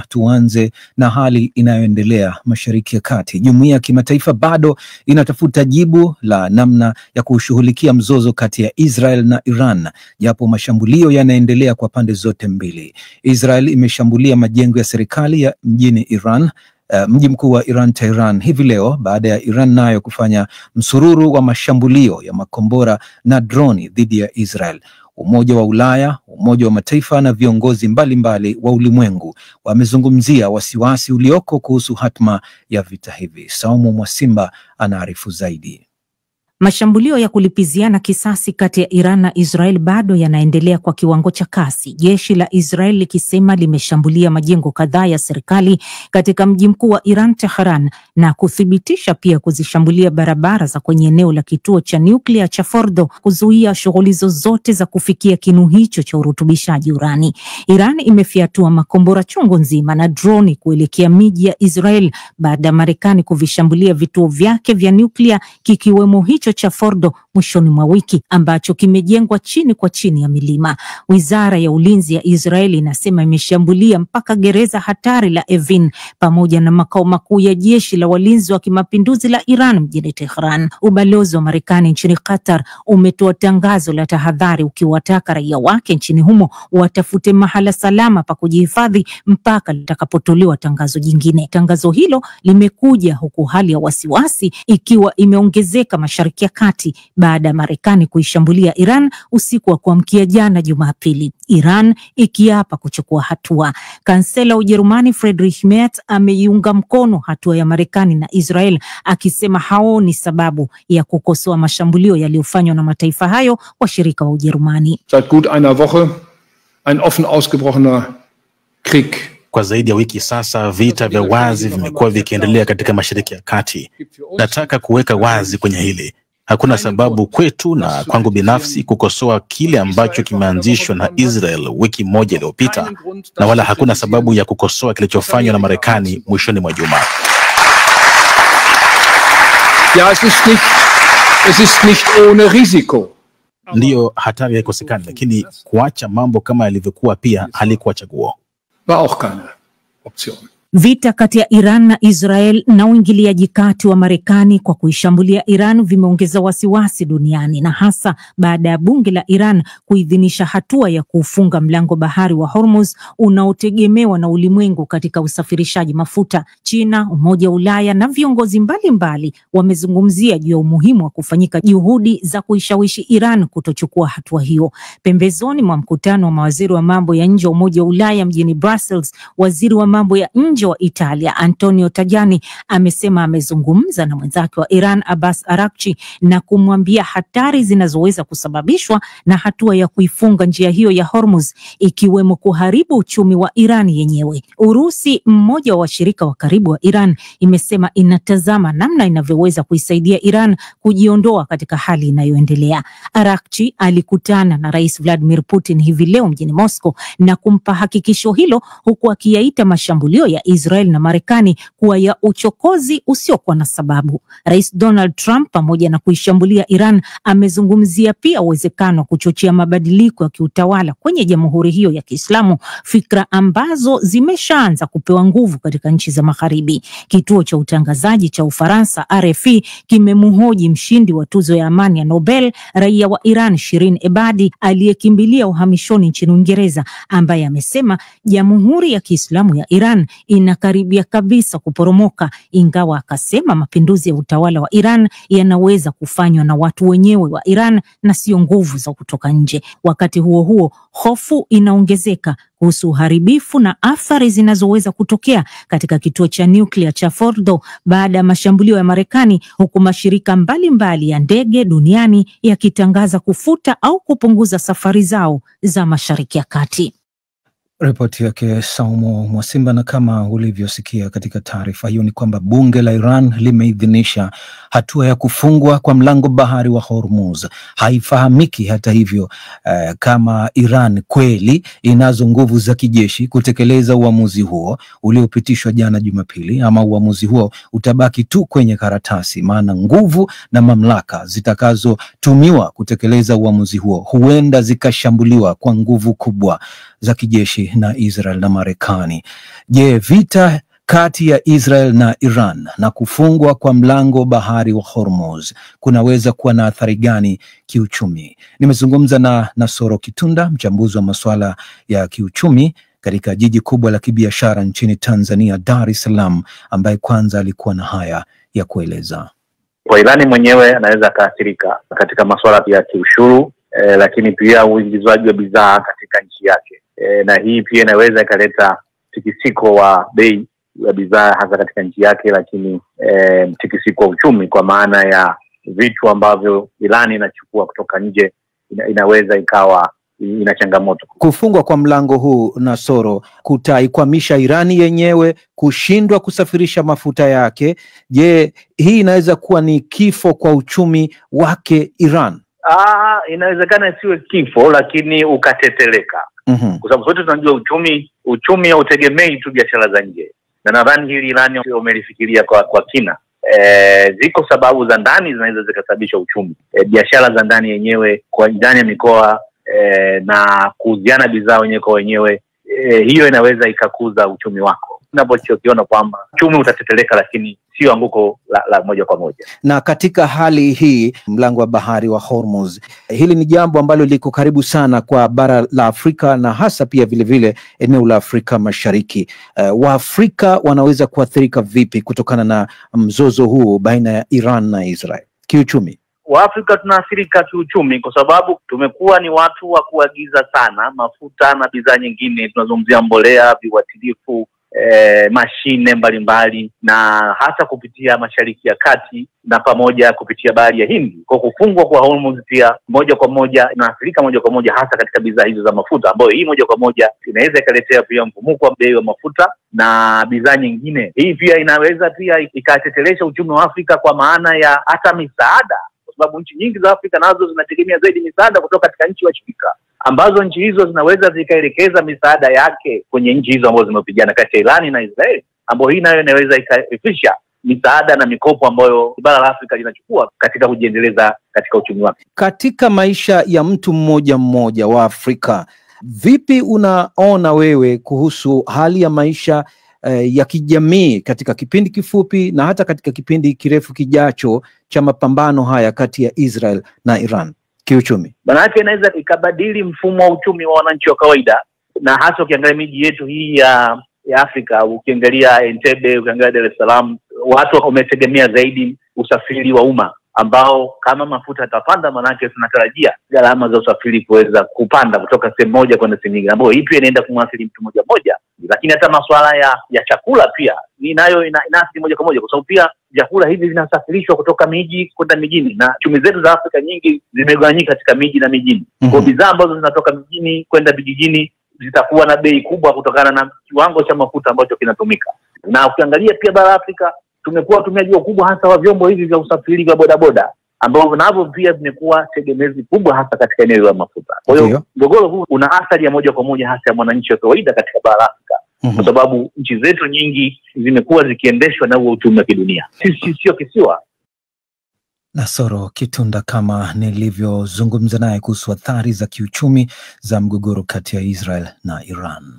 Tuanze na hali inayoendelea Mashariki ya Kati. Jumuiya ya kimataifa bado inatafuta jibu la namna ya kushughulikia mzozo kati ya Israel na Iran, japo mashambulio yanaendelea kwa pande zote mbili. Israel imeshambulia majengo ya serikali ya mjini Iran, mji mkuu wa Iran Tehran hivi leo, baada ya Iran nayo kufanya msururu wa mashambulio ya makombora na droni dhidi ya Israel. Umoja wa Ulaya, Umoja wa Mataifa na viongozi mbalimbali wa ulimwengu wamezungumzia wasiwasi ulioko kuhusu hatma ya vita hivi. Saumu Mwasimba anaarifu zaidi. Mashambulio ya kulipiziana kisasi kati ya Iran na Israel bado yanaendelea kwa kiwango cha kasi. Jeshi la Israel likisema limeshambulia majengo kadhaa ya serikali katika mji mkuu wa Iran Tehran, na kuthibitisha pia kuzishambulia barabara za kwenye eneo la kituo cha nyuklia cha Fordo, kuzuia shughuli zozote za kufikia kinu hicho cha urutubishaji urani. Iran imefiatua makombora chungu nzima na droni kuelekea miji ya Israel baada ya Marekani kuvishambulia vituo vyake vya nyuklia, kikiwemo hicho cha Fordo mwishoni mwa wiki, ambacho kimejengwa chini kwa chini ya milima. Wizara ya ulinzi ya Israeli inasema imeshambulia mpaka gereza hatari la Evin pamoja na makao makuu ya jeshi la walinzi wa kimapinduzi la Iran mjini Tehran. Ubalozi wa Marekani nchini Qatar umetoa tangazo la tahadhari, ukiwataka raia wake nchini humo watafute mahala salama pa kujihifadhi mpaka litakapotolewa tangazo jingine. Tangazo hilo limekuja huku hali ya wasiwasi ikiwa imeongezeka Mashariki ya Kati baada ya Marekani kuishambulia Iran usiku wa kuamkia jana Jumapili, Iran ikiapa kuchukua hatua. Kansela wa Ujerumani Friedrich Merz ameiunga mkono hatua ya Marekani na Israel, akisema haoni sababu ya kukosoa mashambulio yaliyofanywa na mataifa hayo washirika wa Ujerumani. Seit gut einer Woche ein offen ausgebrochener Krieg. Kwa zaidi ya wiki sasa, vita vya wazi vimekuwa vikiendelea katika Mashariki ya Kati. Nataka kuweka wazi kwenye hili: hakuna sababu kwetu na kwangu binafsi kukosoa kile ambacho kimeanzishwa na Israel wiki moja iliyopita, na wala hakuna sababu ya kukosoa kilichofanywa na Marekani mwishoni mwa juma. Ja, es ist nicht ohne Risiko. Ndiyo, hatari haikosekani, lakini kuacha mambo kama yalivyokuwa pia halikuwa chaguo. War auch keine Option. Vita kati ya Iran na Israel na uingiliaji kati wa Marekani kwa kuishambulia Iran vimeongeza wasiwasi duniani, na hasa baada ya bunge la Iran kuidhinisha hatua ya kufunga mlango bahari wa Hormuz unaotegemewa na ulimwengu katika usafirishaji mafuta. China, Umoja wa Ulaya na viongozi mbalimbali wamezungumzia juu ya umuhimu wa kufanyika juhudi za kuishawishi Iran kutochukua hatua hiyo. Pembezoni mwa mkutano wa mawaziri wa mambo ya nje wa Umoja wa Ulaya mjini Brussels, waziri wa mambo ya nje wa Italia Antonio Tajani amesema amezungumza na mwenzake wa Iran Abbas Araghchi na kumwambia hatari zinazoweza kusababishwa na hatua ya kuifunga njia hiyo ya Hormuz, ikiwemo kuharibu uchumi wa Iran yenyewe. Urusi, mmoja wa washirika wa karibu wa Iran, imesema inatazama namna inavyoweza kuisaidia Iran kujiondoa katika hali inayoendelea. Araghchi alikutana na Rais Vladimir Putin hivi leo mjini Moscow na kumpa hakikisho hilo, huku akiyaita mashambulio ya Israel na Marekani kuwa ya uchokozi usiokuwa na sababu. Rais Donald Trump, pamoja na kuishambulia Iran, amezungumzia pia uwezekano wa kuchochea mabadiliko ya kiutawala kwenye jamhuri hiyo ya Kiislamu, fikra ambazo zimeshaanza kupewa nguvu katika nchi za Magharibi. Kituo cha utangazaji cha Ufaransa RFI kimemhoji mshindi wa tuzo ya amani ya Nobel, raia wa Iran Shirin Ebadi, aliyekimbilia uhamishoni nchini Uingereza, ambaye amesema jamhuri ya Kiislamu ya Iran inakaribia kabisa kuporomoka, ingawa akasema mapinduzi ya utawala wa Iran yanaweza kufanywa na watu wenyewe wa Iran na sio nguvu za kutoka nje. Wakati huo huo, hofu inaongezeka kuhusu uharibifu na athari zinazoweza kutokea katika kituo cha nyuklia cha Fordo baada ya mashambulio ya Marekani, huku mashirika mbalimbali ya ndege duniani yakitangaza kufuta au kupunguza safari zao za Mashariki ya Kati. Ripoti yake Saumu Mwasimba. Na kama ulivyosikia katika taarifa hiyo ni kwamba bunge la Iran limeidhinisha hatua ya kufungwa kwa mlango bahari wa Hormuz. Haifahamiki hata hivyo kama Iran kweli inazo nguvu za kijeshi kutekeleza uamuzi huo uliopitishwa jana Jumapili, ama uamuzi huo utabaki tu kwenye karatasi, maana nguvu na mamlaka zitakazotumiwa kutekeleza uamuzi huo huenda zikashambuliwa kwa nguvu kubwa za kijeshi kati na Israel na Marekani. Je, vita kati ya Israel na Iran na kufungwa kwa mlango bahari wa Hormuz kunaweza kuwa na athari gani kiuchumi? Nimezungumza na Nasoro Kitunda, mchambuzi wa masuala ya kiuchumi katika jiji kubwa la kibiashara nchini Tanzania, Dar es Salaam, ambaye kwanza alikuwa na haya ya kueleza. Kwa Irani mwenyewe anaweza akaathirika katika masuala ya kiushuru, lakini pia uingizwaji wa bidhaa katika nchi yake, na hii pia inaweza ikaleta mtikisiko wa bei ya bidhaa hasa katika nchi yake, lakini mtikisiko wa uchumi kwa maana ya vitu ambavyo Irani inachukua kutoka nje inaweza ikawa ina changamoto. Kufungwa kwa mlango huu, Nasoro, kutaikwamisha Irani yenyewe kushindwa kusafirisha mafuta yake. Je, hii inaweza kuwa ni kifo kwa uchumi wake Iran? Inawezekana isiwe kifo, lakini ukateteleka. Kwa sababu sote tunajua uchumi hautegemei tu biashara za nje. Na nadhani hili Irani wamelifikiria kwa kina. Ziko sababu za ndani zinaweza zikasababisha uchumi. Biashara za ndani yenyewe kwa ndani ya mikoa na kuuziana bidhaa wenyewe kwa wenyewe, hiyo inaweza ikakuza uchumi wako. Unapokiona kwamba uchumi utateteleka, lakini sio anguko la moja kwa moja. Na katika hali hii, mlango wa bahari wa Hormuz, hili ni jambo ambalo liko karibu sana kwa bara la Afrika na hasa pia vile vile eneo la Afrika Mashariki. Waafrika wanaweza kuathirika vipi kutokana na mzozo huu baina ya Iran na Israel kiuchumi? Waafrika tunaathirika kiuchumi kwa sababu tumekuwa ni watu wa kuagiza sana mafuta na bidhaa nyingine. Tunazungumzia mbolea, viuatilifu, mashine mbalimbali, na hasa kupitia Mashariki ya Kati na pamoja kupitia bahari ya Hindi. Kwa kufungwa kwa Hormuz pia moja kwa moja inaathirika moja kwa moja hasa katika bidhaa hizo za mafuta, ambayo hii moja kwa moja inaweza ikaletea pia mfumuko wa bei wa mafuta na bidhaa nyingine. Hii pia inaweza pia ikatetelesha uchumi wa Afrika kwa maana ya hata misaada, kwa sababu nchi nyingi za Afrika nazo zinategemea zaidi misaada kutoka katika nchi washirika, ambazo nchi hizo zinaweza zikaelekeza misaada yake kwenye nchi hizo ambazo zimepigana kati ya Irani na Israeli, ambayo hii nayo inaweza ikaifisha misaada na mikopo ambayo bara la Afrika linachukua katika kujiendeleza katika uchumi wake. Katika maisha ya mtu mmoja mmoja wa Afrika, vipi unaona wewe kuhusu hali ya maisha ya kijamii katika kipindi kifupi na hata katika kipindi kirefu kijacho cha mapambano haya kati ya Israel na Iran kiuchumi? Maanake inaweza ikabadili mfumo wa uchumi wa wananchi wa kawaida, na hasa ukiangalia miji yetu hii ya Afrika, ukiangalia Entebbe, ukiangalia Dar es Salaam, watu wametegemea zaidi usafiri wa umma, ambao kama mafuta yatapanda, maanake tunatarajia gharama za usafiri kuweza kupanda kutoka sehemu moja kwenda sehemu nyingine, ambayo hii pia inaenda kumwathiri mtu moja moja. Lakini hata masuala ya chakula pia inayo inaathiri moja kwa moja, kwa sababu pia vyakula hivi vinasafirishwa kutoka miji kwenda mijini, na chumi zetu za Afrika nyingi zimegawanyika katika miji na mijini. Kwa bidhaa ambazo zinatoka mijini kwenda vijijini zitakuwa na bei kubwa kutokana na kiwango cha mafuta ambacho kinatumika. Na ukiangalia pia bara Afrika tumekuwa watumiaji wakubwa hasa wa vyombo hivi vya usafiri vya bodaboda, ambao navyo pia vimekuwa tegemezi kubwa hasa katika eneo la mafuta. Kwa hiyo mgogoro huu una athari ya moja kwa moja hasa ya mwananchi wa kawaida katika bara Afrika, kwa sababu nchi zetu nyingi zimekuwa zikiendeshwa na huo uchumi wa kidunia. Sisi sio kisiwa. Nasoro Kitunda, kama nilivyozungumza naye kuhusu athari za kiuchumi za mgogoro kati ya Israel na Iran.